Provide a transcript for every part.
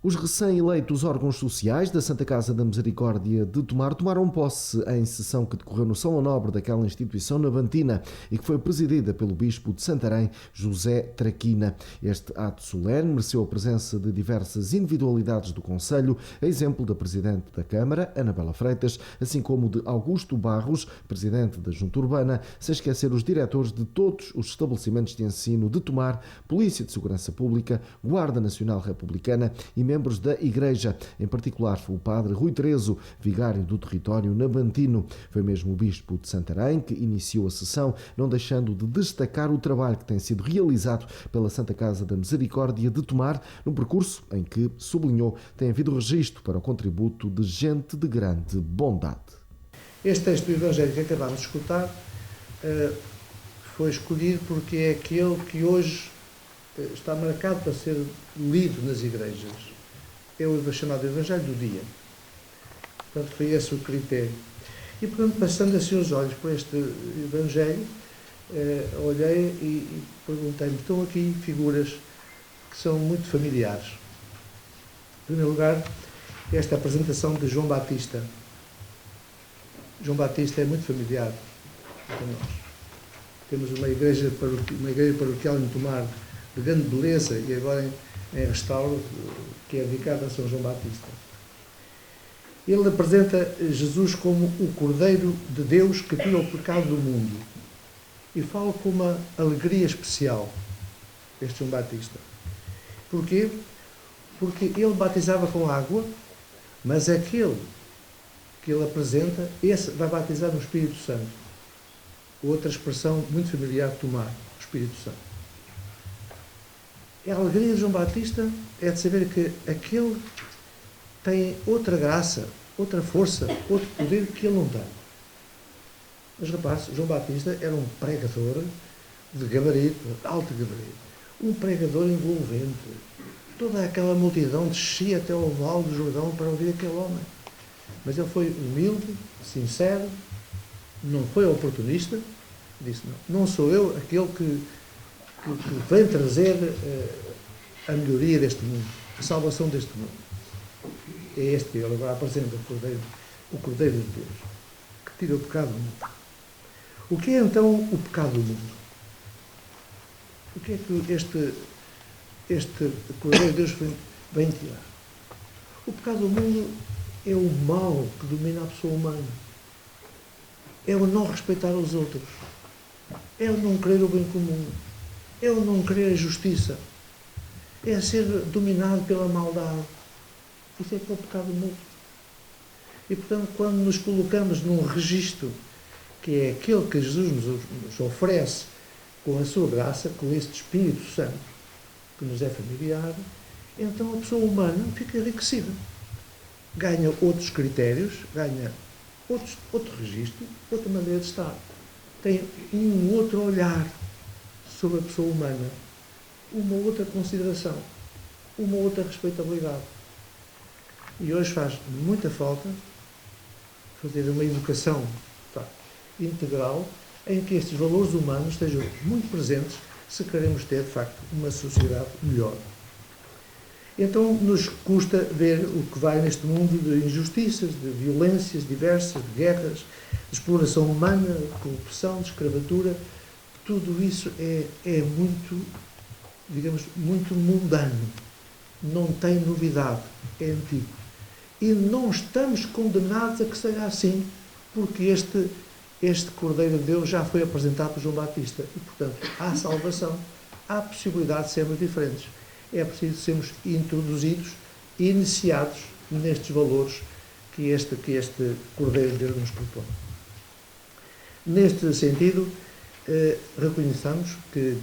Os recém-eleitos órgãos sociais da Santa Casa da Misericórdia de Tomar tomaram posse em sessão que decorreu no Salão Nobre daquela instituição navantina e que foi presidida pelo Bispo de Santarém, José Traquina. Este ato solene mereceu a presença de diversas individualidades do Conselho, a exemplo da Presidente da Câmara, Anabela Freitas, assim como de Augusto Barros, Presidente da Junta Urbana, sem esquecer os diretores de todos os estabelecimentos de ensino de Tomar, Polícia de Segurança Pública, Guarda Nacional Republicana e membros da Igreja, em particular o padre Rui Terezo, vigário do território navantino. Foi mesmo o Bispo de Santarém que iniciou a sessão, não deixando de destacar o trabalho que tem sido realizado pela Santa Casa da Misericórdia de Tomar, no percurso em que, sublinhou, tem havido registro para o contributo de gente de grande bondade. Este texto do Evangelho que acabámos de escutar foi escolhido porque é aquele que hoje está marcado para ser lido nas igrejas. É o chamado Evangelho do dia. Portanto, foi esse o critério. E, portanto, passando assim os olhos por este Evangelho, olhei e perguntei-me, estão aqui figuras que são muito familiares. Em primeiro lugar, esta apresentação de João Batista. João Batista é muito familiar para nós. Temos uma igreja paroquial em Tomar de grande beleza e agora em restauro, que é dedicada a São João Batista. Ele apresenta Jesus como o Cordeiro de Deus que tira o pecado do mundo e fala com uma alegria especial, este João Batista. Porquê? Porque ele batizava com água, mas aquele que ele apresenta, esse vai batizar no Espírito Santo. Outra expressão muito familiar de Tomar, o Espírito Santo. A alegria de João Batista é de saber que aquele tem outra graça, outra força, outro poder que ele não tem. Mas, rapaz, João Batista era um pregador de gabarito, de alto gabarito. Um pregador envolvente. Toda aquela multidão descia até ao Vale do Jordão para ouvir aquele homem. Mas ele foi humilde, sincero, não foi oportunista, disse, não sou eu aquele que vem trazer a melhoria deste mundo, a salvação deste mundo. É este que ele agora apresenta, o Cordeiro de Deus, que tira o pecado do mundo. O que é então o pecado do mundo? O que é que este Cordeiro de Deus vem tirar? O pecado do mundo é o mal que domina a pessoa humana. É o não respeitar os outros. É o não querer o bem comum. É o não querer a justiça. É ser dominado pela maldade. Isso é que é o pecado do mundo. E, portanto, quando nos colocamos num registro que é aquele que Jesus nos oferece com a sua graça, com este Espírito Santo, que nos é familiar, então a pessoa humana fica enriquecida. Ganha outros critérios, ganha outro registro, outra maneira de estar. Tem um outro olhar sobre a pessoa humana, uma outra consideração, uma outra respeitabilidade. E hoje faz muita falta fazer uma educação integral em que estes valores humanos estejam muito presentes se queremos ter, de facto, uma sociedade melhor. Então nos custa ver o que vai neste mundo de injustiças, de violências diversas, de guerras, de exploração humana, de corrupção, de escravatura. Tudo isso é muito, digamos, muito mundano. Não tem novidade, é antigo. E não estamos condenados a que seja assim, porque este Cordeiro de Deus já foi apresentado por João Batista. E, portanto, há salvação, há possibilidade de sermos diferentes. É preciso sermos introduzidos e iniciados nestes valores que este Cordeiro de Deus nos propõe. Neste sentido, reconheçamos que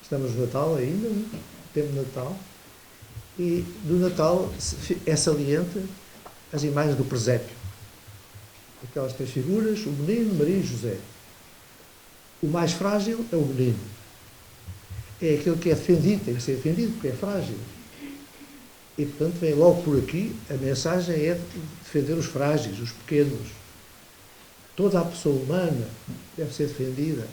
estamos no Natal ainda, tempo de Natal, e do Natal é saliente as imagens do presépio. Aquelas três figuras, o menino, Maria e José. O mais frágil é o menino. É aquele que é defendido, tem que ser defendido porque é frágil. E, portanto, vem logo por aqui, a mensagem é de defender os frágeis, os pequenos. Toda a pessoa humana deve ser defendida.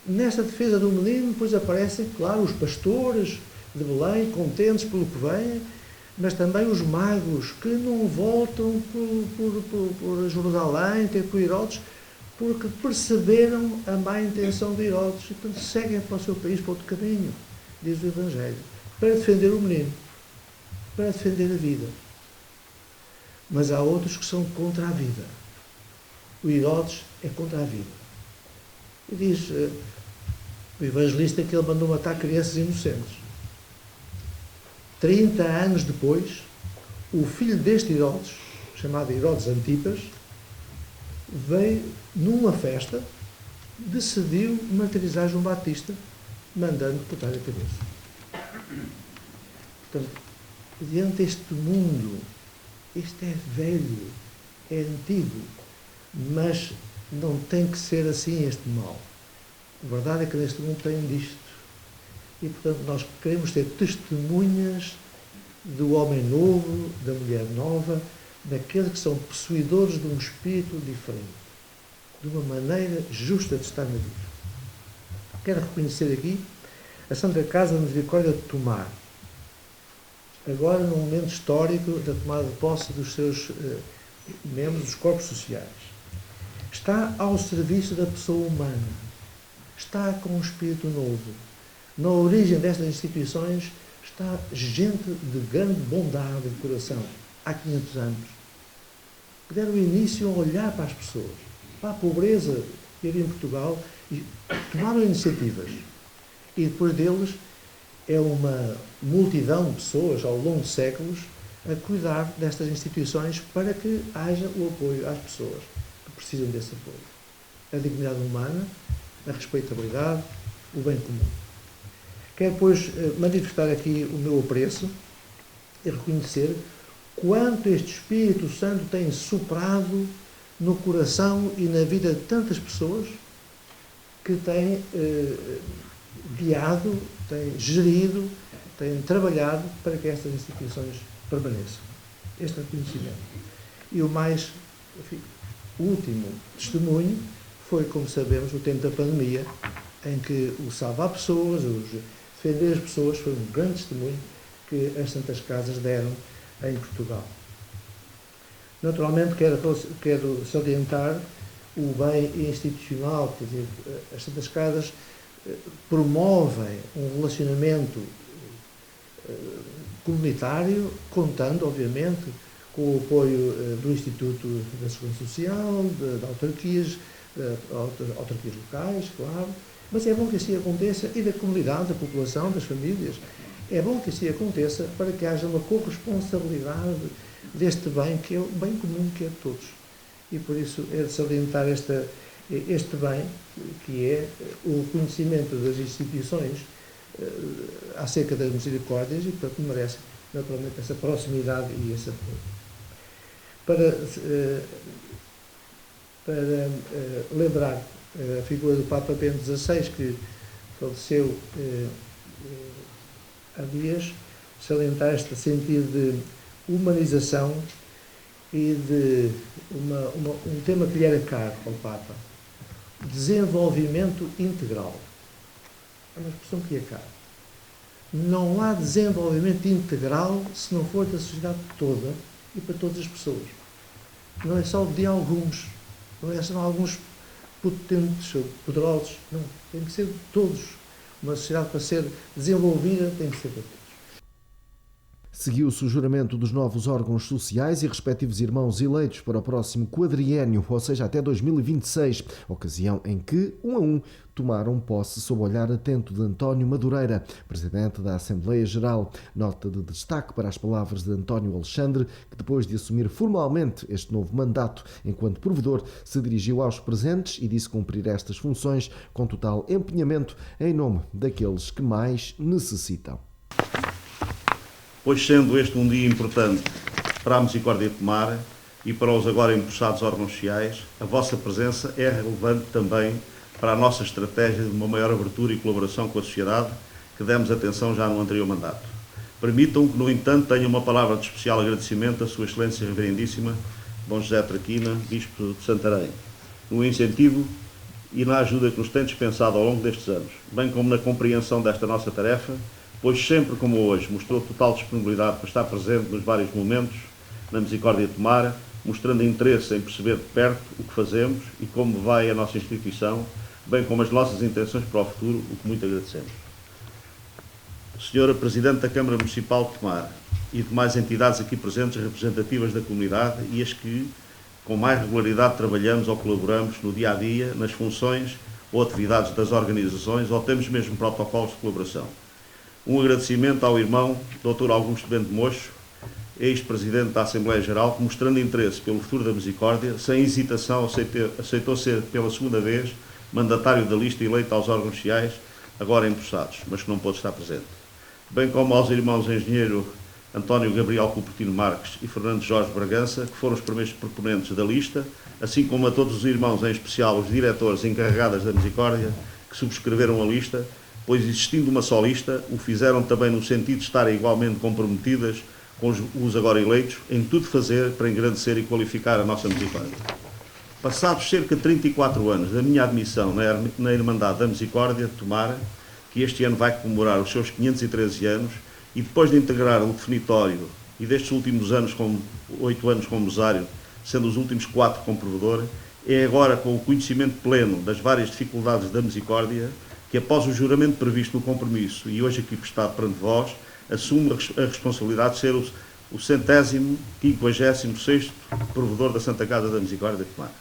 Nesta defesa do menino, depois aparecem, claro, os pastores, de Belém, contentes pelo que vem, mas também os magos que não voltam por Jerusalém, ter com Herodes, porque perceberam a má intenção de Herodes e, portanto, seguem para o seu país, para outro caminho, diz o Evangelho, para defender o menino, para defender a vida. Mas há outros que são contra a vida. O Herodes é contra a vida. E diz o evangelista que ele mandou matar crianças inocentes. 30 anos depois, o filho deste Herodes, chamado Herodes Antipas, veio numa festa, decidiu martirizar João Batista, mandando cortar a cabeça. Portanto, diante deste mundo, este é velho, é antigo, mas não tem que ser assim este mal. A verdade é que neste mundo tem disto. E, portanto, nós queremos ter testemunhas do homem novo, da mulher nova, daqueles que são possuidores de um espírito diferente, de uma maneira justa de estar na vida. Quero reconhecer aqui a Santa Casa da Misericórdia de Tomar, agora num momento histórico da tomada de posse dos seus membros dos corpos sociais. Está ao serviço da pessoa humana, está com um espírito novo. Na origem destas instituições está gente de grande bondade de coração, há 500 anos, que deram início a olhar para as pessoas, para a pobreza que havia em Portugal, e tomaram iniciativas. E depois deles é uma multidão de pessoas, ao longo de séculos, a cuidar destas instituições para que haja o apoio às pessoas que precisam desse apoio. A dignidade humana, a respeitabilidade, o bem comum. Quero, pois, manifestar aqui o meu apreço e reconhecer quanto este Espírito Santo tem soprado no coração e na vida de tantas pessoas que têm guiado, têm gerido, têm trabalhado para que estas instituições permaneçam. Este reconhecimento. E o mais, enfim, último testemunho foi, como sabemos, o tempo da pandemia, em que o salvar pessoas, defender as pessoas, foi um grande testemunho que as Santas Casas deram em Portugal. Naturalmente, quero salientar o bem institucional, quer dizer, as Santas Casas promovem um relacionamento comunitário, contando, obviamente, com o apoio do Instituto da Segurança Social, de autarquias locais, claro, mas é bom que assim aconteça, e da comunidade, da população, das famílias. É bom que assim aconteça para que haja uma corresponsabilidade deste bem, que é o bem comum que é de todos. E por isso é de salientar este bem, que é o reconhecimento das instituições acerca das misericórdias, e portanto merece naturalmente essa proximidade e esse apoio. Para lembrar a figura do Papa Bento XVI, que faleceu há dias, salientar este sentido de humanização e de um tema que lhe era caro ao Papa: desenvolvimento integral. É uma expressão que lhe é cara. Não há desenvolvimento integral se não for da sociedade toda e para todas as pessoas. Não é só de alguns, não é só de alguns potentes, poderosos, não. Tem que ser de todos. Uma sociedade, para ser desenvolvida, tem que ser para todos. Seguiu-se o juramento dos novos órgãos sociais e respectivos irmãos eleitos para o próximo quadriênio, ou seja, até 2026, ocasião em que, um a um, tomaram posse sob o olhar atento de António Madureira, presidente da Assembleia Geral. Nota de destaque para as palavras de António Alexandre, que depois de assumir formalmente este novo mandato enquanto provedor, se dirigiu aos presentes e disse cumprir estas funções com total empenhamento em nome daqueles que mais necessitam. Pois sendo este um dia importante para a Misericórdia de Tomar e para os agora empossados órgãos sociais, a vossa presença é relevante também para a nossa estratégia de uma maior abertura e colaboração com a sociedade, que demos atenção já no anterior mandato. Permitam que, no entanto, tenha uma palavra de especial agradecimento à Sua Excelência Reverendíssima Dom José Traquina, Bispo de Santarém, no incentivo e na ajuda que nos tem dispensado ao longo destes anos, bem como na compreensão desta nossa tarefa, pois sempre como hoje mostrou total disponibilidade para estar presente nos vários momentos na Misericórdia de Tomar, mostrando interesse em perceber de perto o que fazemos e como vai a nossa instituição, bem como as nossas intenções para o futuro, o que muito agradecemos. Senhora Presidente da Câmara Municipal de Tomar e demais entidades aqui presentes representativas da comunidade e as que com mais regularidade trabalhamos ou colaboramos no dia-a-dia, nas funções ou atividades das organizações ou temos mesmo protocolos de colaboração. Um agradecimento ao irmão Dr. Augusto Bento Mocho, ex-presidente da Assembleia Geral, que mostrando interesse pelo futuro da Misericórdia, sem hesitação aceitou ser pela segunda vez mandatário da lista eleita aos órgãos sociais, agora empossados, mas que não pôde estar presente. Bem como aos irmãos engenheiro António Gabriel Cupertino Marques e Fernando Jorge Bragança, que foram os primeiros proponentes da lista, assim como a todos os irmãos, em especial os diretores encarregados da Misericórdia, que subscreveram a lista, pois existindo uma só lista, o fizeram também no sentido de estarem igualmente comprometidas com os agora eleitos em tudo fazer para engrandecer e qualificar a nossa Misericórdia. Passados cerca de 34 anos da minha admissão na Irmandade da Misericórdia de Tomar, que este ano vai comemorar os seus 513 anos, e depois de integrar o definitório, e destes últimos anos, 8 anos como mesário, sendo os últimos 4 como provedor, é agora com o conhecimento pleno das várias dificuldades da Misericórdia que, após o juramento previsto no compromisso e hoje aqui prestado perante vós, assume a responsabilidade de ser o 156º provedor da Santa Casa da Misericórdia de Tomar.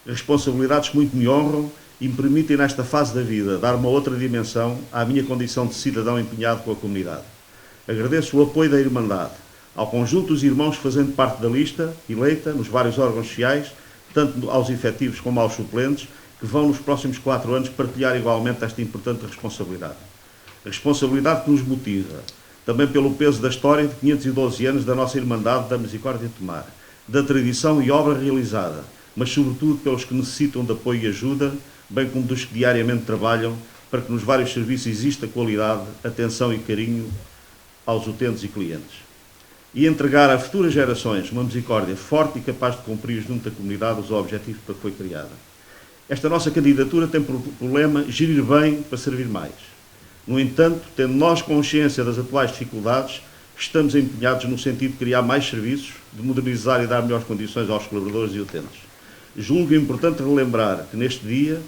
Responsabilidades que muito me honram e me permitem, nesta fase da vida, dar uma outra dimensão à minha condição de cidadão empenhado com a comunidade. Agradeço o apoio da Irmandade, ao conjunto dos irmãos fazendo parte da lista eleita nos vários órgãos sociais, tanto aos efetivos como aos suplentes, que vão nos próximos 4 anos partilhar igualmente esta importante responsabilidade. A responsabilidade que nos motiva, também pelo peso da história de 512 anos da nossa Irmandade da Misericórdia de Tomar, da tradição e obra realizada, mas sobretudo pelos que necessitam de apoio e ajuda, bem como dos que diariamente trabalham para que nos vários serviços exista qualidade, atenção e carinho aos utentes e clientes. E entregar a futuras gerações uma Misericórdia forte e capaz de cumprir junto da comunidade os objetivos para que foi criada. Esta nossa candidatura tem por problema gerir bem para servir mais. No entanto, tendo nós consciência das atuais dificuldades, estamos empenhados no sentido de criar mais serviços, de modernizar e dar melhores condições aos colaboradores e utentes. Julgo importante relembrar que neste dia,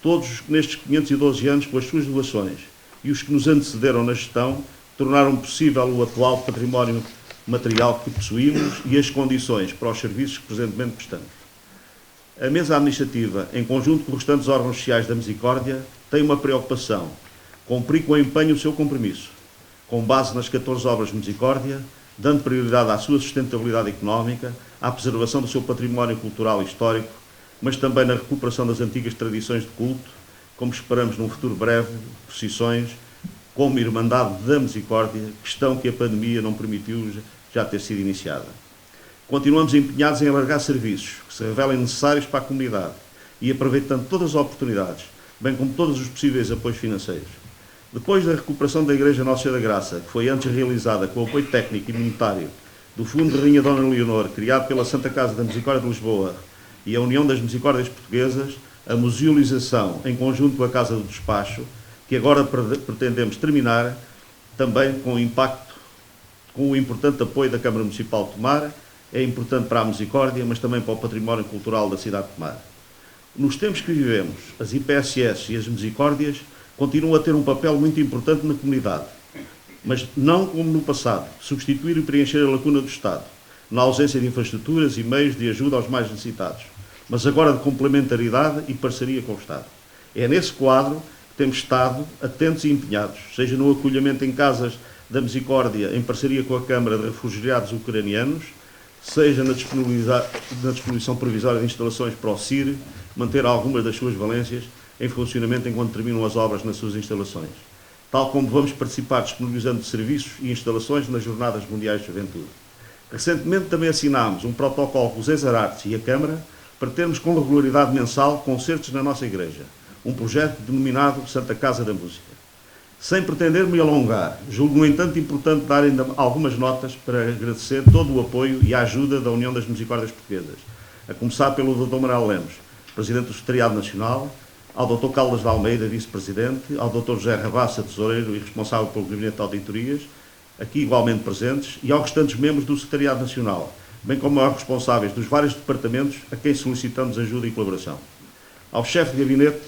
todos nestes 512 anos, com as suas doações e os que nos antecederam na gestão, tornaram possível o atual património material que possuímos e as condições para os serviços que presentemente prestamos. A mesa administrativa, em conjunto com os restantes órgãos sociais da Misericórdia, tem uma preocupação: cumprir com empenho o seu compromisso, com base nas 14 obras de Misericórdia, dando prioridade à sua sustentabilidade económica, à preservação do seu património cultural e histórico, mas também na recuperação das antigas tradições de culto, como esperamos num futuro breve, procissões, como Irmandade da Misericórdia, questão que a pandemia não permitiu já ter sido iniciada. Continuamos empenhados em alargar serviços que se revelem necessários para a comunidade e aproveitando todas as oportunidades, bem como todos os possíveis apoios financeiros. Depois da recuperação da Igreja Nossa Senhora da Graça, que foi antes realizada com o apoio técnico e monetário do Fundo de Rainha Dona Leonor, criado pela Santa Casa da Misericórdia de Lisboa e a União das Misericórdias Portuguesas, a musealização em conjunto com a Casa do Despacho, que agora pretendemos terminar, também com o importante apoio da Câmara Municipal de Tomar, é importante para a Misericórdia, mas também para o património cultural da cidade de Tomar. Nos tempos que vivemos, as IPSS e as Misericórdias continuam a ter um papel muito importante na comunidade, mas não como no passado, substituir e preencher a lacuna do Estado, na ausência de infraestruturas e meios de ajuda aos mais necessitados, mas agora de complementaridade e parceria com o Estado. É nesse quadro que temos estado atentos e empenhados, seja no acolhimento em casas da Misericórdia em parceria com a Câmara de Refugiados Ucranianos, seja na disposição provisória de instalações para o CIR, manter algumas das suas valências em funcionamento enquanto terminam as obras nas suas instalações, tal como vamos participar disponibilizando serviços e instalações nas Jornadas Mundiais de Juventude. Recentemente também assinámos um protocolo com os Exarartes e a Câmara para termos com regularidade mensal concertos na nossa igreja, um projeto denominado Santa Casa da Música. Sem pretender me alongar, julgo, no entanto, importante dar ainda algumas notas para agradecer todo o apoio e a ajuda da União das Misericórdias Portuguesas, a começar pelo Dr. Manuel Lemos, Presidente do Secretariado Nacional, ao Dr. Caldas de Almeida, Vice-Presidente, ao Dr. José Rabassa, Tesoureiro e responsável pelo Gabinete de Auditorias, aqui igualmente presentes, e aos restantes membros do Secretariado Nacional, bem como aos responsáveis dos vários departamentos a quem solicitamos ajuda e colaboração. Ao chefe de gabinete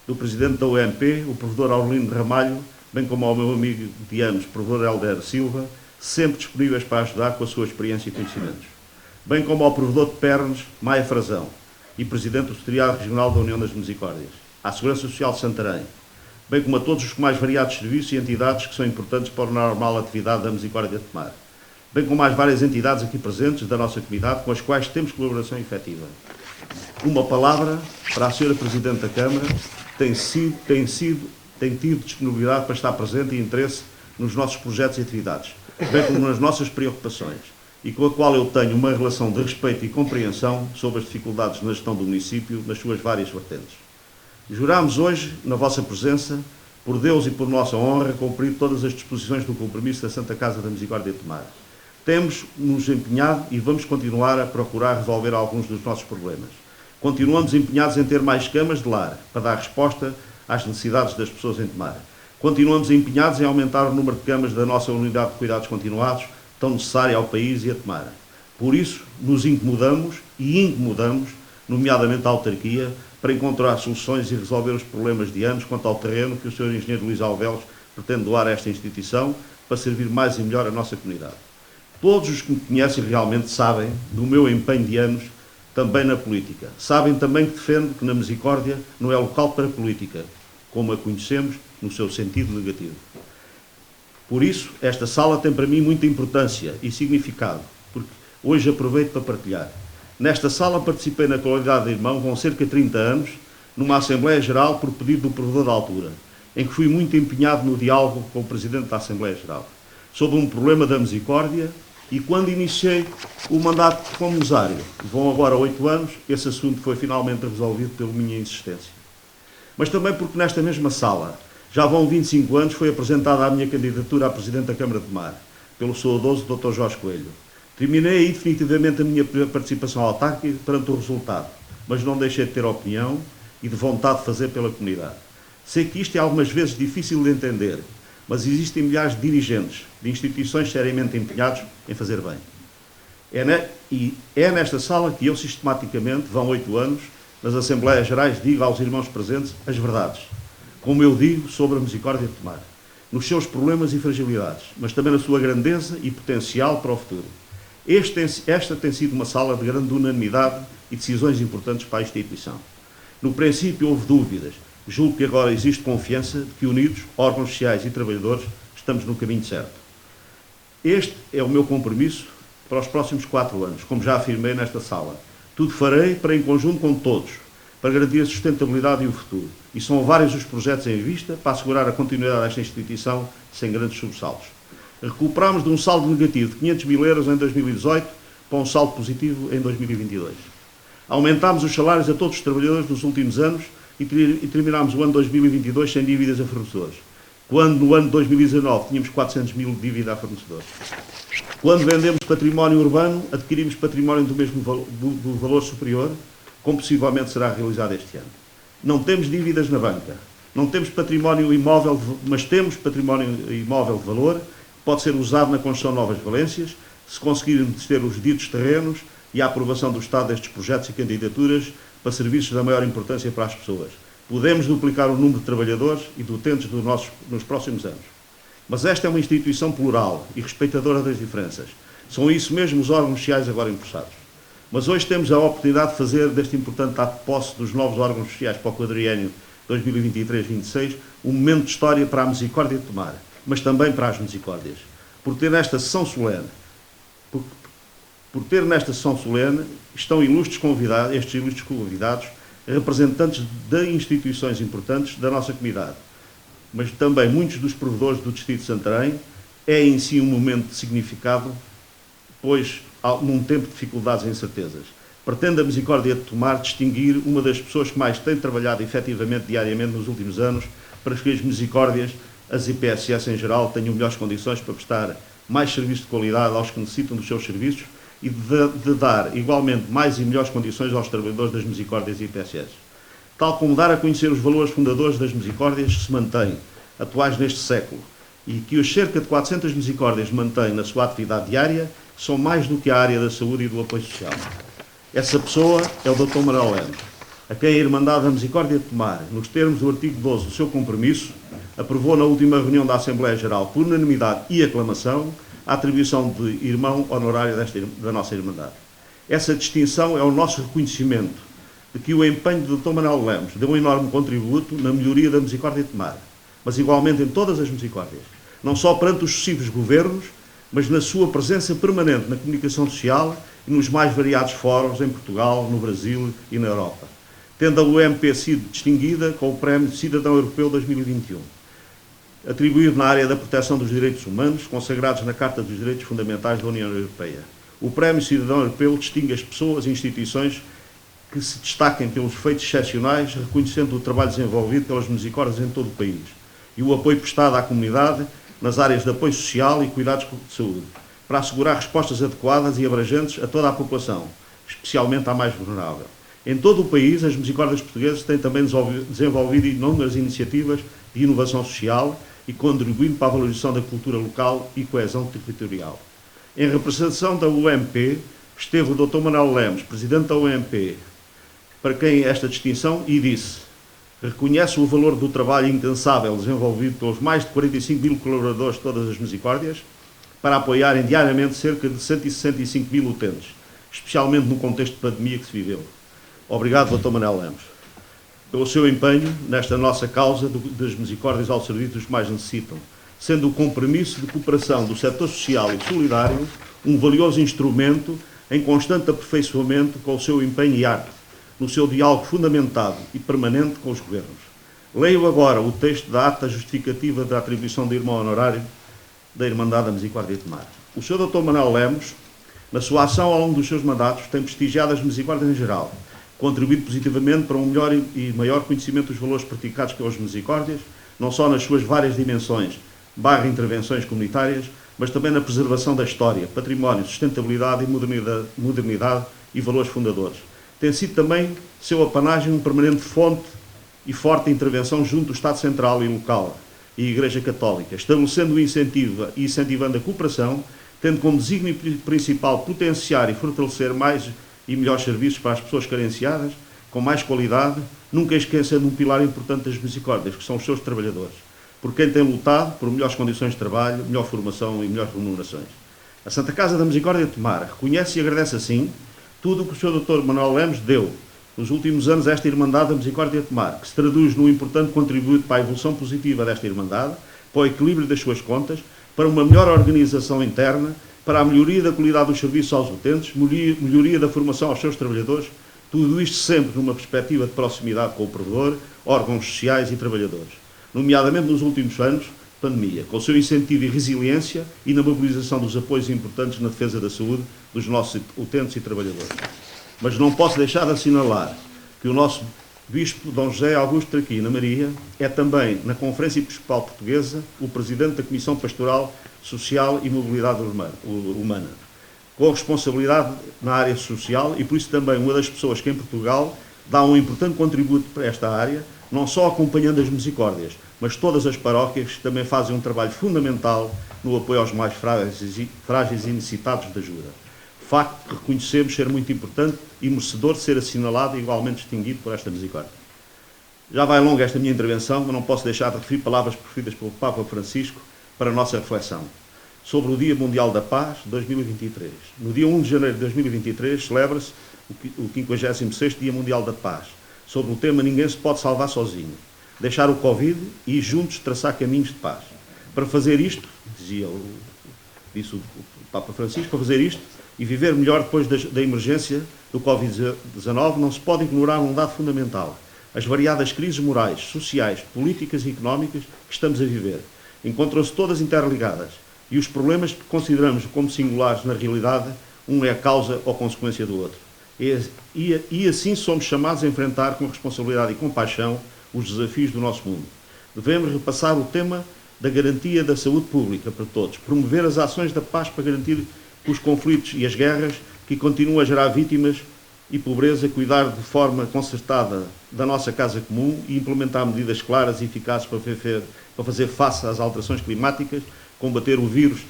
do Presidente da UMP, o Provedor Aurelino de Ramalho, bem como ao meu amigo de anos, Provedor Helder Silva, sempre disponíveis para ajudar com a sua experiência e conhecimentos. Bem como ao Provedor de Pernes, Maia Frazão, e Presidente do Secretariado Regional da União das Misericórdias, à Segurança Social de Santarém, bem como a todos os mais variados serviços e entidades que são importantes para a normal atividade da Misericórdia de Tomar, bem como às várias entidades aqui presentes da nossa comunidade com as quais temos colaboração efetiva. Uma palavra para a Sra. Presidente da Câmara, tem tido disponibilidade para estar presente e interesse nos nossos projetos e atividades, bem como nas nossas preocupações, e com a qual eu tenho uma relação de respeito e compreensão sobre as dificuldades na gestão do município nas suas várias vertentes. Juramos hoje, na vossa presença, por Deus e por nossa honra, cumprir todas as disposições do compromisso da Santa Casa da Misericórdia de Tomar. Temos-nos empenhado e vamos continuar a procurar resolver alguns dos nossos problemas. Continuamos empenhados em ter mais camas de lar, para dar resposta às necessidades das pessoas em Tomar. Continuamos empenhados em aumentar o número de camas da nossa unidade de cuidados continuados, tão necessária ao país e a Tomar. Por isso, nos incomodamos, nomeadamente a autarquia, para encontrar soluções e resolver os problemas de anos quanto ao terreno que o Sr. Engenheiro Luís Alvelos pretende doar a esta instituição para servir mais e melhor a nossa comunidade. Todos os que me conhecem realmente sabem do meu empenho de anos também na política. Sabem também que defendo que na Misericórdia não é local para política, como a conhecemos no seu sentido negativo. Por isso, esta sala tem para mim muita importância e significado, porque hoje aproveito para partilhar. Nesta sala participei na qualidade de irmão, vão cerca de 30 anos, numa Assembleia Geral por pedido do Provedor da altura, em que fui muito empenhado no diálogo com o Presidente da Assembleia Geral, sobre um problema da Misericórdia, e quando iniciei o mandato como mesário, vão agora 8 anos, esse assunto foi finalmente resolvido pela minha insistência. Mas também porque nesta mesma sala, já vão 25 anos, foi apresentada a minha candidatura a Presidente da Câmara de Tomar, pelo saudoso Dr. Jorge Coelho. Terminei aí definitivamente a minha participação autárquica perante o resultado, mas não deixei de ter opinião e de vontade de fazer pela comunidade. Sei que isto é algumas vezes difícil de entender, mas existem milhares de dirigentes de instituições seriamente empenhados em fazer bem. É nesta sala que eu sistematicamente, vão 8 anos, nas Assembleias Gerais, digo aos irmãos presentes as verdades, como eu digo sobre a Misericórdia de Tomar, nos seus problemas e fragilidades, mas também na sua grandeza e potencial para o futuro. Esta tem sido uma sala de grande unanimidade e decisões importantes para a instituição. No princípio houve dúvidas, julgo que agora existe confiança de que unidos, órgãos sociais e trabalhadores, estamos no caminho certo. Este é o meu compromisso para os próximos 4 anos, como já afirmei nesta sala. Tudo farei para, em conjunto com todos, para garantir a sustentabilidade e o futuro. E são vários os projetos em vista para assegurar a continuidade desta instituição sem grandes sobressaltos. Recuperámos de um saldo negativo de 500 mil euros em 2018 para um saldo positivo em 2022. Aumentámos os salários a todos os trabalhadores nos últimos anos e terminámos o ano 2022 sem dívidas a fornecedores, quando no ano de 2019 tínhamos 400 mil de dívida a fornecedores. Quando vendemos património urbano, adquirimos património do valor superior, como possivelmente será realizado este ano. Não temos dívidas na banca, não temos património imóvel, mas temos património imóvel de valor, que pode ser usado na construção de novas valências, se conseguirmos ter os ditos terrenos e a aprovação do Estado destes projetos e candidaturas para serviços da maior importância para as pessoas. Podemos duplicar o número de trabalhadores e de utentes nos próximos anos. Mas esta é uma instituição plural e respeitadora das diferenças. São isso mesmo os órgãos sociais agora empossados. Mas hoje temos a oportunidade de fazer deste importante ato de posse dos novos órgãos sociais para o quadriênio 2023-26 um momento de história para a Misericórdia de Tomar, mas também para as Misericórdias. Por ter nesta sessão solene, estão estes ilustres convidados, representantes de instituições importantes da nossa comunidade, mas também muitos dos provedores do Distrito de Santarém. É em si um momento de significado, pois num tempo de dificuldades e incertezas. Pretende a Misericórdia de Tomar distinguir uma das pessoas que mais tem trabalhado efetivamente diariamente nos últimos anos para que as Misericórdias, as IPSS em geral, tenham melhores condições para prestar mais serviço de qualidade aos que necessitam dos seus serviços e de dar igualmente mais e melhores condições aos trabalhadores das Misericórdias e IPSS. tal como dar a conhecer os valores fundadores das Misericórdias que se mantêm, atuais neste século, e que os cerca de 400 Misericórdias mantêm na sua atividade diária, são mais do que a área da saúde e do apoio social. Essa pessoa é o Dr. Manuel Lemos, a quem a Irmandade da Misericórdia de Tomar, nos termos do artigo 12 do seu compromisso, aprovou na última reunião da Assembleia Geral, por unanimidade e aclamação, a atribuição de irmão honorário da nossa Irmandade. Essa distinção é o nosso reconhecimento de que o empenho do Dr. Manuel Lemos deu um enorme contributo na melhoria da Misericórdia de Tomar, mas igualmente em todas as Misericórdias, não só perante os sucessivos governos, mas na sua presença permanente na comunicação social e nos mais variados fóruns em Portugal, no Brasil e na Europa, tendo a UMP sido distinguida com o Prémio Cidadão Europeu 2021, atribuído na área da proteção dos direitos humanos, consagrados na Carta dos Direitos Fundamentais da União Europeia. O Prémio Cidadão Europeu distingue as pessoas e instituições que se destaquem pelos feitos excepcionais, reconhecendo o trabalho desenvolvido pelas Misericórdias em todo o país e o apoio prestado à comunidade nas áreas de apoio social e cuidados de saúde, para assegurar respostas adequadas e abrangentes a toda a população, especialmente à mais vulnerável. Em todo o país, as Misericórdias portuguesas têm também desenvolvido inúmeras iniciativas de inovação social e contribuindo para a valorização da cultura local e coesão territorial. Em representação da UMP, esteve o Dr. Manuel Lemos, Presidente da UMP, para quem esta distinção, e disse: reconhece o valor do trabalho incansável desenvolvido pelos mais de 45 mil colaboradores de todas as Misericórdias para apoiarem diariamente cerca de 165 mil utentes, especialmente no contexto de pandemia que se viveu. Obrigado, Dr. Manuel Lemos, pelo seu empenho nesta nossa causa das Misericórdias ao serviço dos que mais necessitam, sendo o compromisso de cooperação do setor social e solidário um valioso instrumento em constante aperfeiçoamento com o seu empenho e arte, no seu diálogo fundamentado e permanente com os governos. Leio agora o texto da ata justificativa da atribuição de irmão honorário da Irmandade da Misericórdia de Tomar. O Sr. Dr. Manuel Lemos, na sua ação ao longo dos seus mandatos, tem prestigiado as Misericórdias em geral, contribuído positivamente para um melhor e maior conhecimento dos valores praticados pelas Misericórdias, não só nas suas várias dimensões, intervenções comunitárias, mas também na preservação da história, património, sustentabilidade e modernidade e valores fundadores. Tem sido também seu apanágio uma permanente fonte e forte intervenção junto do Estado Central e local e Igreja Católica, estabelecendo o incentivo e incentivando a cooperação, tendo como desígnio principal potenciar e fortalecer mais e melhores serviços para as pessoas carenciadas, com mais qualidade, nunca esquecendo um pilar importante das Misericórdias, que são os seus trabalhadores, por quem tem lutado por melhores condições de trabalho, melhor formação e melhores remunerações. A Santa Casa da Misericórdia de Tomar reconhece e agradece assim tudo o que o Sr. Dr. Manuel Lemos deu nos últimos anos a esta Irmandade da Misericórdia de Tomar, que se traduz num importante contributo para a evolução positiva desta Irmandade, para o equilíbrio das suas contas, para uma melhor organização interna, para a melhoria da qualidade dos serviços aos utentes, melhoria da formação aos seus trabalhadores, tudo isto sempre numa perspectiva de proximidade com o provedor, órgãos sociais e trabalhadores, nomeadamente nos últimos anos, pandemia, com o seu incentivo e resiliência e na mobilização dos apoios importantes na defesa da saúde dos nossos utentes e trabalhadores. Mas não posso deixar de assinalar que o nosso Bispo Dom José Augusto Traquina Maria é também, na Conferência Episcopal Portuguesa, o Presidente da Comissão Pastoral Social e Mobilidade Humana, com responsabilidade na área social e por isso também uma das pessoas que em Portugal dá um importante contributo para esta área, não só acompanhando as Misericórdias, mas todas as paróquias que também fazem um trabalho fundamental no apoio aos mais frágeis e necessitados de ajuda. Facto que reconhecemos ser muito importante e merecedor de ser assinalado e igualmente distinguido por esta Misericórdia. Já vai longa esta minha intervenção, mas não posso deixar de referir palavras proferidas pelo Papa Francisco para a nossa reflexão sobre o Dia Mundial da Paz 2023. No dia 1 de janeiro de 2023 celebra-se o 56º Dia Mundial da Paz, sobre o tema Ninguém se pode salvar sozinho, deixar o Covid e juntos traçar caminhos de paz. Para fazer isto, disse o Papa Francisco, para fazer isto e viver melhor depois da emergência do Covid-19, não se pode ignorar um dado fundamental: as variadas crises morais, sociais, políticas e económicas que estamos a viver. Encontram-se todas interligadas e os problemas que consideramos como singulares na realidade, um é a causa ou consequência do outro. E assim somos chamados a enfrentar com responsabilidade e compaixão os desafios do nosso mundo. Devemos repassar o tema da garantia da saúde pública para todos, promover as ações da paz para garantir que os conflitos e as guerras que continuam a gerar vítimas e pobreza, cuidar de forma concertada da nossa casa comum e implementar medidas claras e eficazes para fazer face às alterações climáticas, combater o vírus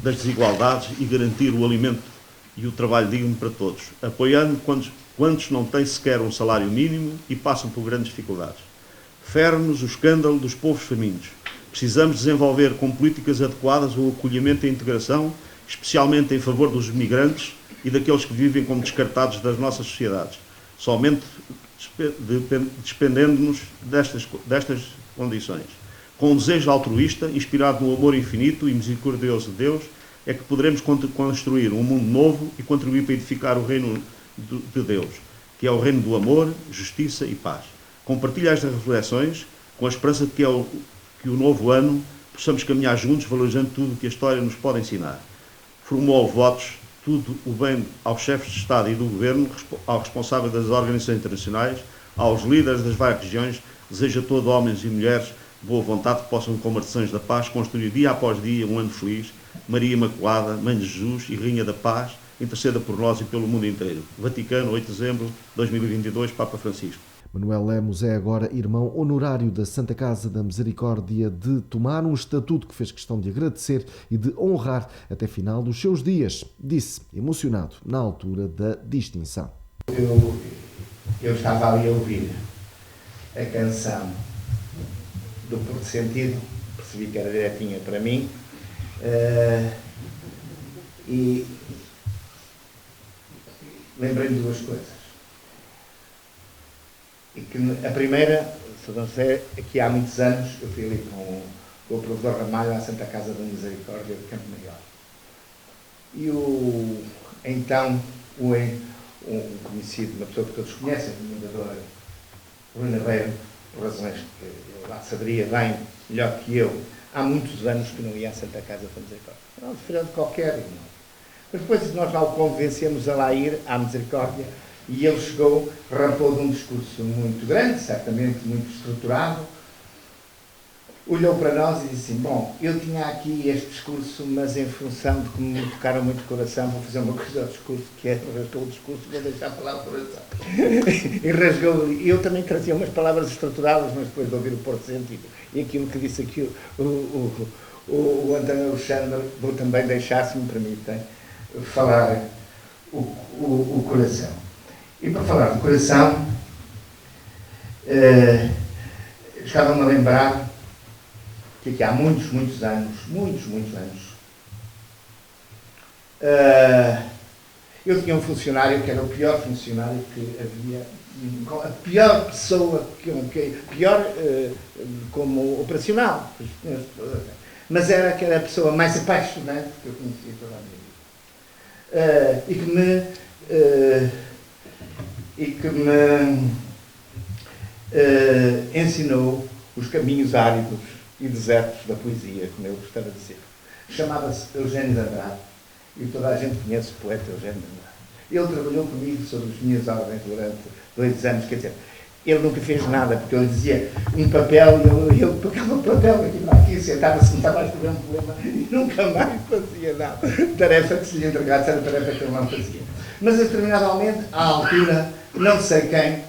das desigualdades e garantir o alimento e o trabalho digno para todos, apoiando quantos não têm sequer um salário mínimo e passam por grandes dificuldades. Fere-nos o escândalo dos povos famintos. Precisamos desenvolver com políticas adequadas o acolhimento e a integração, especialmente em favor dos migrantes e daqueles que vivem como descartados das nossas sociedades. Somente despendendo-nos destas condições. Com um desejo altruísta, inspirado no amor infinito e misericordioso de Deus, é que poderemos construir um mundo novo e contribuir para edificar o reino de Deus, que é o reino do amor, justiça e paz. Compartilho estas reflexões com a esperança de que o novo ano possamos caminhar juntos, valorizando tudo o que a história nos pode ensinar. Formou votos, tudo o bem aos chefes de Estado e do Governo, aos responsáveis das organizações internacionais, aos líderes das várias regiões. Desejo a todos, homens e mulheres, boa vontade, que possam, como artesãos da paz, construir dia após dia um ano feliz. Maria Imaculada, Mãe de Jesus e Rainha da Paz, interceda por nós e pelo mundo inteiro. Vaticano, 8 de dezembro de 2022, Papa Francisco. Manuel Lemos é agora irmão honorário da Santa Casa da Misericórdia de Tomar, um estatuto que fez questão de agradecer e de honrar até final dos seus dias, disse, emocionado, na altura da distinção. Eu estava ali a ouvir a canção do Porto Sentido, percebi que era direitinha para mim, e lembrei-me de duas coisas. E que a primeira, se não sei, é que há muitos anos eu fui ali com o professor Ramalho à Santa Casa da Misericórdia de Campo Maior. E um conhecido, uma pessoa que todos conhecem, o fundador Rui Naveiro, por razões que eu lá saberia bem, melhor que eu, há muitos anos que não ia à Santa Casa da Misericórdia. Não, diferente de qualquer irmão. Mas depois nós lá o convencemos a lá ir à Misericórdia e ele chegou, rampou de um discurso muito grande, certamente muito estruturado, olhou para nós e disse assim, bom, eu tinha aqui este discurso, mas em função de que me tocaram muito o coração, vou fazer uma coisa ao discurso, que é rasgou o discurso, vou deixar falar o coração. E rasgou, e eu também trazia umas palavras estruturadas, mas depois de ouvir o Porto Sentido, e aquilo que disse aqui o António Alexandre, vou também deixar, se me permitem, falar o coração. E para falar do coração, estava-me a lembrar que aqui há muitos anos, eu tinha um funcionário que era o pior funcionário que havia, a pior pessoa, pior como operacional, mas era aquela pessoa mais apaixonante que eu conhecia toda a minha vida. E que me ensinou os caminhos áridos e desertos da poesia, como eu gostava de dizer. Chamava-se Eugênio de Andrade, e toda a gente conhece o poeta Eugênio de Andrade. Ele trabalhou comigo sobre as minhas ordens durante 2 anos, quer dizer, ele nunca fez nada, porque eu dizia um papel, e ele tocava o papel aqui, sentava-se, não estava a escrever um poema, e nunca mais fazia nada. Tarefa que se lhe entregasse era tarefa que ele não fazia. Mas, a determinado momento, à altura, não sei quem,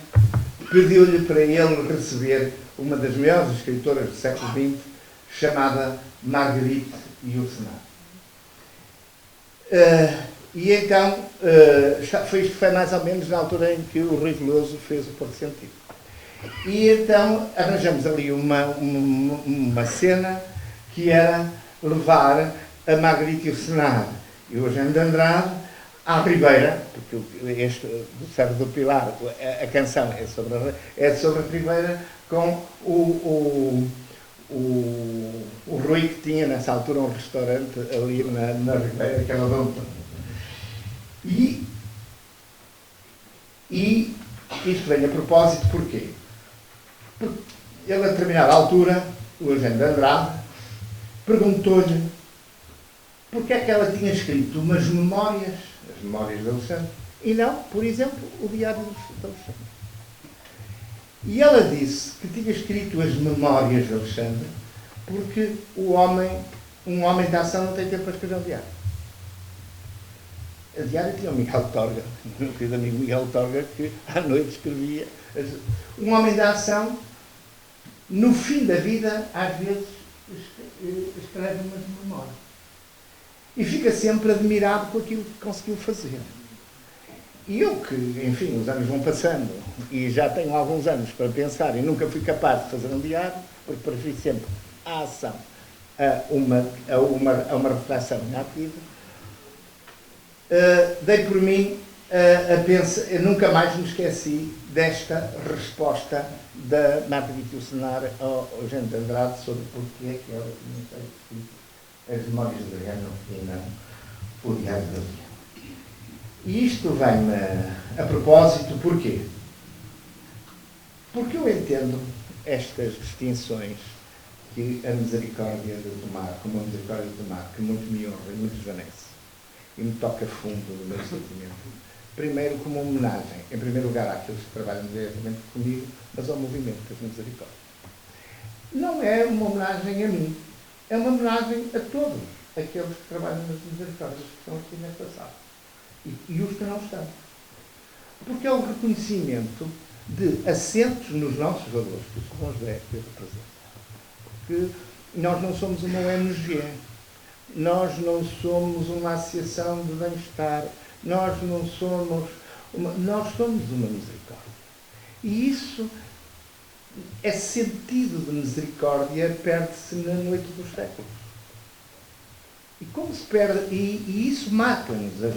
pediu-lhe para ele receber uma das maiores escritoras do século XX, chamada Marguerite Yourcenar. E então, foi mais ou menos na altura em que o Rui Veloso fez o Porto Sentido. E então arranjamos ali uma cena que era levar a Marguerite Yourcenar e o Eugênio de Andrade à Ribeira, porque este do Servo do Pilar, a canção é sobre a Ribeira, com o Rui, que tinha nessa altura um restaurante ali na Ribeira, que era o Dom. E isto vem a propósito, porquê? Porque ele, a determinada altura, o Eugênio de Andrade, perguntou-lhe porque é que ela tinha escrito umas memórias, as memórias de Alexandre, e não, por exemplo, o Diário de Alexandre. E ela disse que tinha escrito as memórias de Alexandre porque um homem de ação não tem tempo para escrever um diário. A diária tinha o Miguel Torga, o meu querido amigo Miguel Torga, que à noite escrevia. Um homem da ação, no fim da vida, às vezes, escreve umas memórias. E fica sempre admirado com aquilo que conseguiu fazer. E eu que, enfim, os anos vão passando e já tenho alguns anos para pensar e nunca fui capaz de fazer um diário, porque preferi sempre a ação a uma reflexão inativa, dei por mim a pensar, eu nunca mais me esqueci desta resposta da Marta Vitilsenar ao Eugênio de Andrade sobre porquê que ela tinha feito as memórias de Adriano e não o diário de Adriano. E isto vem-me a propósito, porquê? Porque eu entendo estas distinções que a misericórdia de Tomar, como a misericórdia de Tomar, que muito me honra e muito desvanece, e me toca fundo no meu sentimento, primeiro como uma homenagem, em primeiro lugar àqueles que trabalham diretamente comigo, mas ao movimento das misericórdias. Não é uma homenagem a mim, é uma homenagem a todos aqueles que trabalham nas misericórdias, que estão aqui nesta sala. E os que não estão. Porque é o reconhecimento de assentos nos nossos valores, que o Sr. José representa. Porque nós não somos uma ONG, nós não somos uma associação de bem-estar, nós somos uma misericórdia. E isso, esse sentido de misericórdia perde-se na noite dos séculos. E como se perde, e isso marca-nos as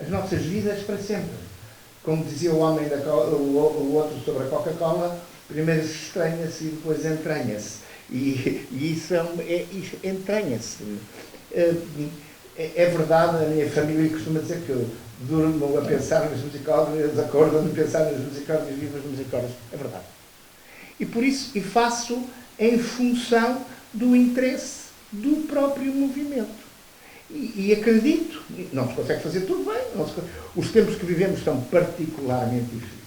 nossas vidas para sempre. Como dizia o homem o outro sobre a Coca-Cola, primeiro se estranha-se e depois entranha-se. E isso entranha-se. É verdade, a minha família costuma dizer que eu durmo a pensar nas misericórdias, acordo a pensar nas misericórdias, vivo as misericórdias. É verdade. E por isso, e faço em função do interesse do próprio movimento. E acredito, não se consegue fazer tudo bem, os tempos que vivemos são particularmente difíceis.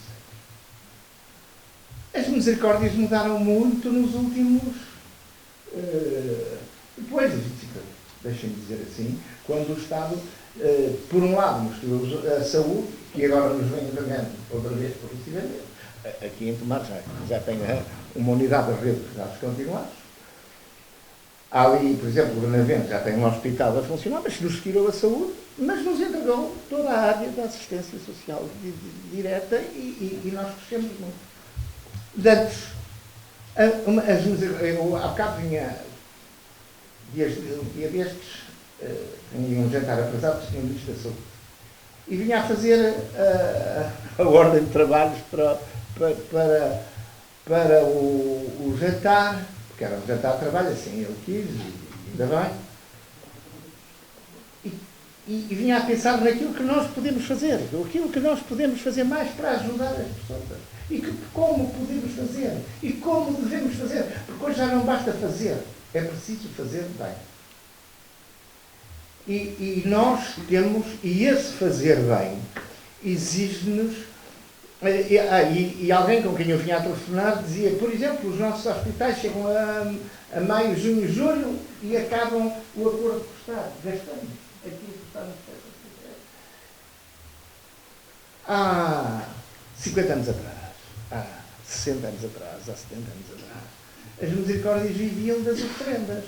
As misericórdias mudaram muito nos últimos... depois dos 25 anos, deixem-me dizer assim, quando o Estado, por um lado, mostrou a saúde, que agora nos vem pagando outra vez progressivamente. Aqui em Tomar já tem uma unidade de rede de cuidados continuados. Há ali, por exemplo, o Benavente já tem um hospital a funcionar, mas nos tirou a saúde, mas nos entregou toda a área da assistência social direta e nós crescemos muito. Antes, eu há bocado vinha, dia destes, tinha um jantar atrasado, tinha um ministro da saúde, e vinha a fazer a ordem de trabalhos para o jantar, porque era um jantar de trabalho, assim ele quis, e ainda bem. E vinha a pensar naquilo que nós podemos fazer, aquilo que nós podemos fazer mais para ajudar as pessoas. E como podemos fazer, e como devemos fazer, porque hoje já não basta fazer, é preciso fazer bem. E nós temos, e esse fazer bem exige-nos. E alguém com quem eu vinha a telefonar dizia, por exemplo, os nossos hospitais chegam a maio, junho e julho e acabam o acordo com o Estado. Gastamos aquilo que o Estado nos fez. Há 50 anos atrás, há 60 anos atrás, há 70 anos atrás, as misericórdias viviam das oferendas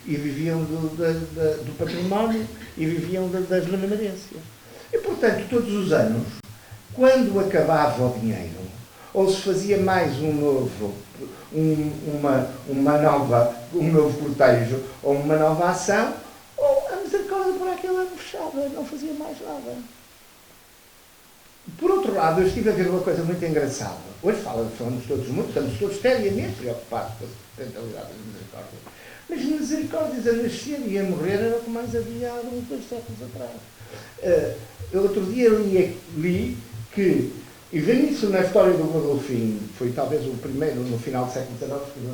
e viviam do património e viviam das benemerências. E, portanto, todos os anos, quando acabava o dinheiro, ou se fazia mais um novo cortejo, ou uma nova ação, ou a misericórdia por aquele ano fechava, não fazia mais nada. Por outro lado, eu estive a ver uma coisa muito engraçada. Hoje estamos todos seriamente preocupados com a sustentabilidade das misericórdias. Mas misericórdias a nascer e a morrer era o que mais havia há uns 2 séculos atrás. Outro dia li que, e vem isso na história do Godolphin, foi talvez o primeiro, no final do século XIX, que escreveu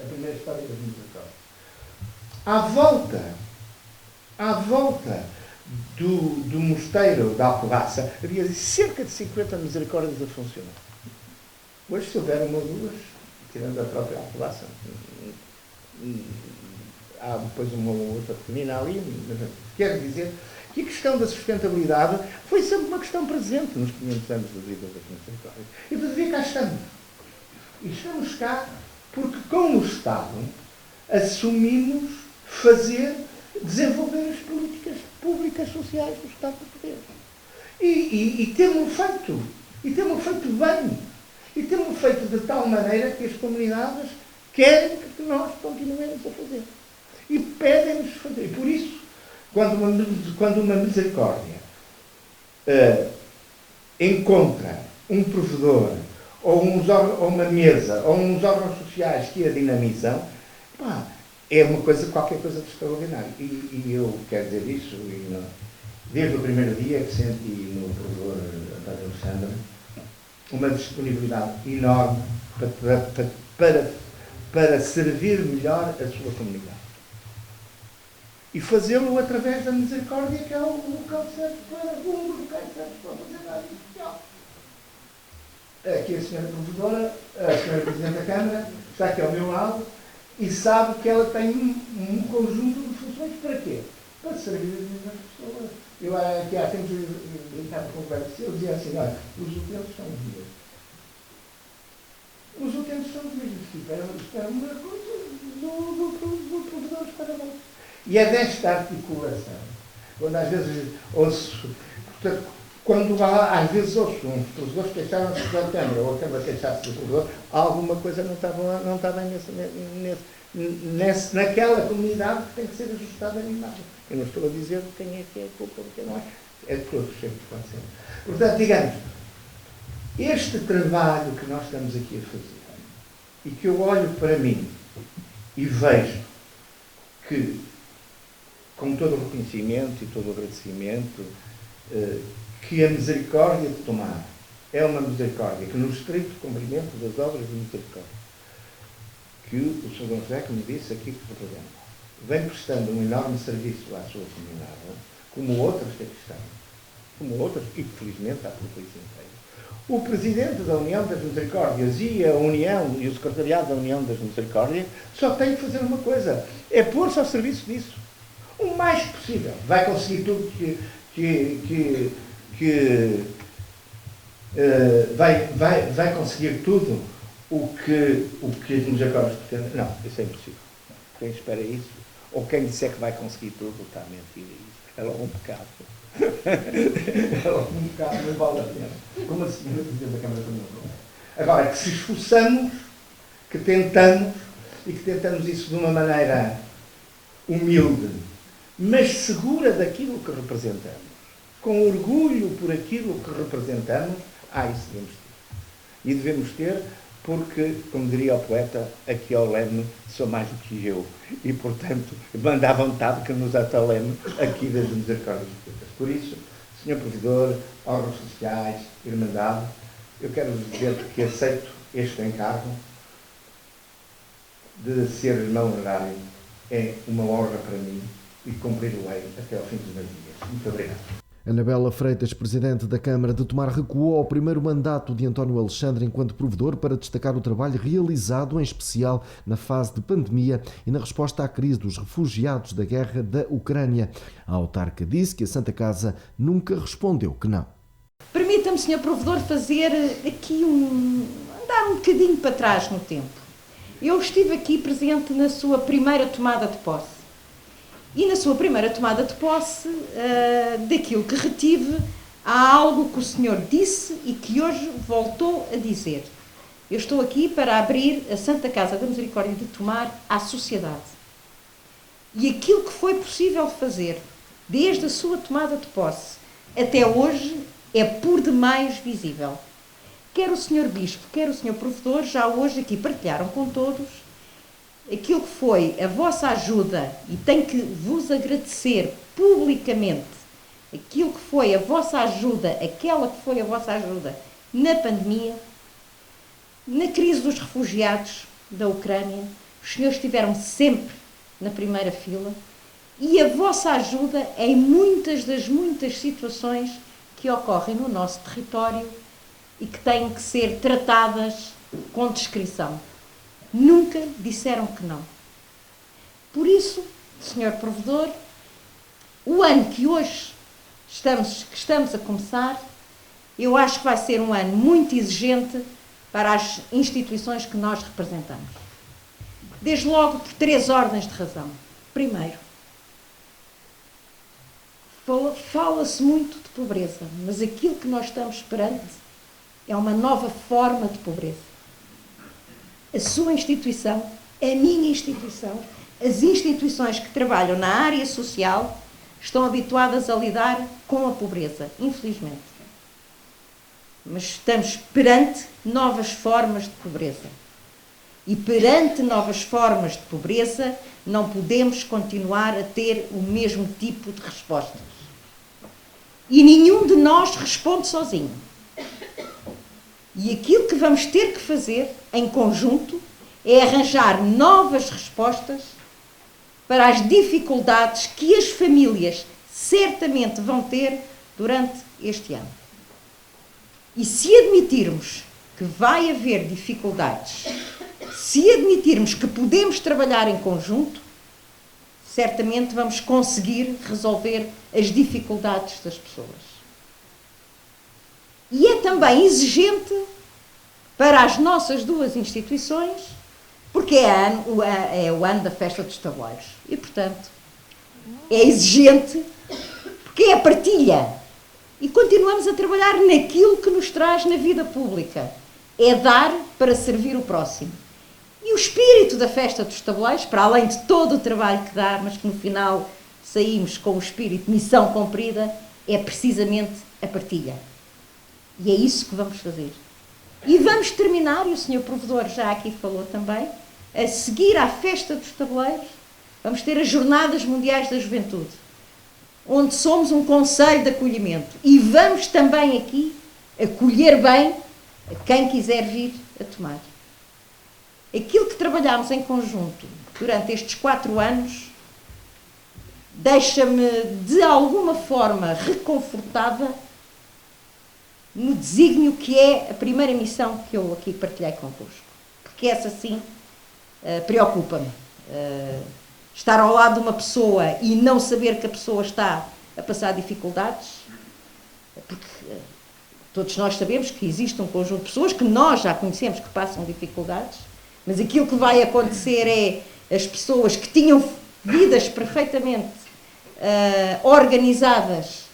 a primeira história das misericórdias. À volta do mosteiro da Alcobaça, havia cerca de 50 misericórdias a funcionar. Hoje, se houver uma ou duas, tirando a própria Alcobaça, há depois uma outra pequenina ali, quero dizer que a questão da sustentabilidade foi sempre uma questão presente nos 500 anos da vida da Misericórdia. E todavia cá estamos. E estamos cá porque, com o Estado, assumimos desenvolver as políticas públicas sociais do Estado português. E temos feito. E temos feito bem. E temos feito de tal maneira que as comunidades querem que nós continuemos a fazer. E pedem-nos fazer. E por isso, quando uma misericórdia encontra um provedor, ou uma mesa, ou uns órgãos sociais que a dinamizam, pá, é qualquer coisa de extraordinário. E eu quero dizer isso, desde o primeiro dia que senti no provedor António Alexandre uma disponibilidade enorme para servir melhor a sua comunidade. E fazê-lo através da misericórdia, que é o local certo para o local certo para fazer nada especial. Aqui a senhora provedora, a senhora Presidente da Câmara, está aqui ao meu lado e sabe que ela tem um conjunto de funções para quê? Para servir as pessoas. Eu aqui há tempos brincava com o Roberto, eu dizia assim, olha, os utentes são os meus. Os utentes são os mesmos, esperam uma coisa do provedor para nós. E é desta articulação, quando às vezes ouço, portanto, às vezes ouço uns provedores queixaram-se da Câmara, ou a Câmara queixasse do provedor, alguma coisa não está bem naquela comunidade que tem que ser ajustada e animada. Eu não estou a dizer quem é que é a culpa, quem não é. É de todos, sempre, quase sempre. Portanto, digamos, este trabalho que nós estamos aqui a fazer, e que eu olho para mim e vejo que, com todo o reconhecimento e todo o agradecimento, que a misericórdia de Tomar é uma misericórdia que, no estrito cumprimento das obras de misericórdia, que o Sr. Gonçalo, como disse aqui, que representa, vem prestando um enorme serviço à sua comunidade, como outras que aqui estão, como outras, e que felizmente há pelo país inteiro. O Presidente da União das Misericórdias e a União e o Secretariado da União das Misericórdias só têm que fazer uma coisa, é pôr-se ao serviço disso. O mais possível. Vai conseguir tudo vai conseguir tudo o que as misericórdias pretendem? Não, isso é impossível. Quem espera isso, ou quem disser que vai conseguir tudo, está a mentir. É logo um pecado. É logo um pecado, não vale a pena. Como a senhora Presidente da Câmara também não é. Agora, que se esforçamos, que tentamos, e que tentamos isso de uma maneira humilde, mas segura daquilo que representamos, com orgulho por aquilo que representamos, isso devemos ter. E devemos ter porque, como diria o poeta, aqui ao leme sou mais do que eu. E, portanto, manda à vontade que nos ataleme aqui das misericórdias públicas. Por isso, Sr. Provedor, órgãos sociais, Irmandade, eu quero vos dizer que aceito este encargo de ser irmão honorário. É uma honra para mim e cumprir-o-ei até ao fim dos meus dias. Muito obrigado. Anabela Freitas, Presidente da Câmara de Tomar, recuou ao primeiro mandato de António Alexandre enquanto provedor para destacar o trabalho realizado, em especial na fase de pandemia e na resposta à crise dos refugiados da guerra da Ucrânia. A autarca disse que a Santa Casa nunca respondeu que não. Permita-me, Sr. Provedor, fazer aqui andar um bocadinho para trás no tempo. Eu estive aqui presente na sua primeira tomada de posse. E na sua primeira tomada de posse, daquilo que retive, há algo que o senhor disse e que hoje voltou a dizer. Eu estou aqui para abrir a Santa Casa da Misericórdia de Tomar à sociedade. E aquilo que foi possível fazer, desde a sua tomada de posse até hoje, é por demais visível. Quer o senhor Bispo, quer o senhor Provedor, já hoje aqui partilharam com todos aquilo que foi a vossa ajuda, e tenho que vos agradecer publicamente aquilo que foi a vossa ajuda, aquela que foi a vossa ajuda na pandemia, na crise dos refugiados da Ucrânia. Os senhores estiveram sempre na primeira fila, e a vossa ajuda em muitas das muitas situações que ocorrem no nosso território e que têm que ser tratadas com discrição. Nunca disseram que não. Por isso, Sr. Provedor, o ano que hoje estamos a começar, eu acho que vai ser um ano muito exigente para as instituições que nós representamos. Desde logo por 3 ordens de razão. Primeiro, fala-se muito de pobreza, mas aquilo que nós estamos perante é uma nova forma de pobreza. A sua instituição, a minha instituição, as instituições que trabalham na área social estão habituadas a lidar com a pobreza, infelizmente. Mas estamos perante novas formas de pobreza. E perante novas formas de pobreza, não podemos continuar a ter o mesmo tipo de respostas. E nenhum de nós responde sozinho. E aquilo que vamos ter que fazer, em conjunto, é arranjar novas respostas para as dificuldades que as famílias certamente vão ter durante este ano. E se admitirmos que vai haver dificuldades, se admitirmos que podemos trabalhar em conjunto, certamente vamos conseguir resolver as dificuldades das pessoas. E é também exigente para as nossas 2 instituições, porque é o ano da Festa dos Tabuleiros. E, portanto, é exigente porque é a partilha. E continuamos a trabalhar naquilo que nos traz na vida pública. É dar para servir o próximo. E o espírito da Festa dos Tabuleiros, para além de todo o trabalho que dá, mas que no final saímos com o espírito de missão cumprida, é precisamente a partilha. E é isso que vamos fazer. E vamos terminar, e o Sr. Provedor já aqui falou também, a seguir à Festa dos Tabuleiros, vamos ter as Jornadas Mundiais da Juventude, onde somos um conselho de acolhimento. E vamos também aqui acolher bem a quem quiser vir a tomar. Aquilo que trabalhámos em conjunto durante estes 4 anos deixa-me, de alguma forma, reconfortada no desígnio que é a primeira missão que eu aqui partilhei convosco. Porque essa, sim, preocupa-me. Estar ao lado de uma pessoa e não saber que a pessoa está a passar dificuldades, porque todos nós sabemos que existe um conjunto de pessoas que nós já conhecemos que passam dificuldades, mas aquilo que vai acontecer é as pessoas que tinham vidas perfeitamente organizadas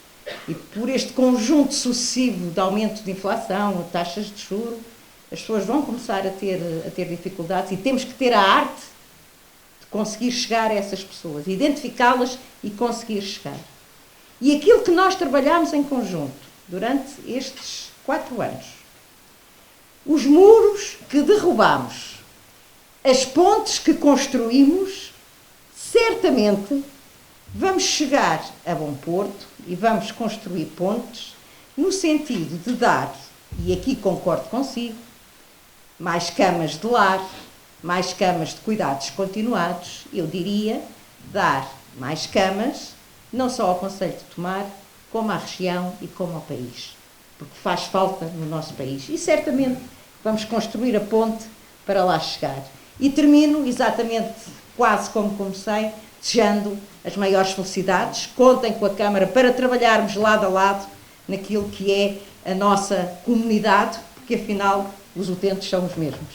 e por este conjunto sucessivo de aumento de inflação, taxas de juros, as pessoas vão começar a ter dificuldades e temos que ter a arte de conseguir chegar a essas pessoas, identificá-las e conseguir chegar. E aquilo que nós trabalhamos em conjunto durante estes 4 anos, os muros que derrubámos, as pontes que construímos, certamente vamos chegar a bom porto e vamos construir pontes no sentido de dar, e aqui concordo consigo, mais camas de lar, mais camas de cuidados continuados, eu diria, dar mais camas, não só ao concelho de Tomar, como à região e como ao país, porque faz falta no nosso país. E certamente vamos construir a ponte para lá chegar. E termino exatamente quase como comecei, desejando as maiores felicidades. Contem com a Câmara para trabalharmos lado a lado naquilo que é a nossa comunidade, porque afinal os utentes são os mesmos.